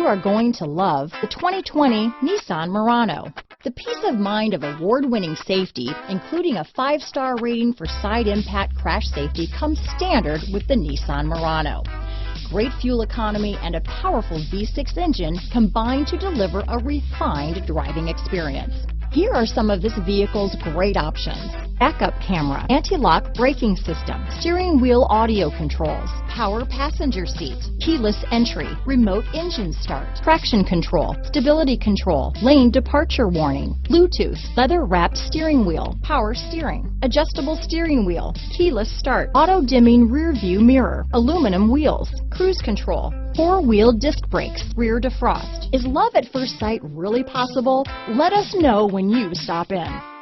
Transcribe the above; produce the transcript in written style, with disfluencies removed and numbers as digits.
are going to love the 2020 Nissan Murano. The peace of mind of award-winning safety, including a 5-star rating for side impact crash safety, comes standard with the Nissan Murano. Great fuel economy and a powerful V6 engine combine to deliver a refined driving experience. Here are some of this vehicle's great options: backup camera, anti-lock braking system, steering wheel audio controls, power passenger seat, keyless entry, remote engine start, traction control, stability control, lane departure warning, Bluetooth, leather-wrapped steering wheel, power steering, adjustable steering wheel, keyless start, auto-dimming rear-view mirror, aluminum wheels, cruise control, 4-wheel disc brakes, rear defrost. Is love at first sight really possible? Let us know when you stop in.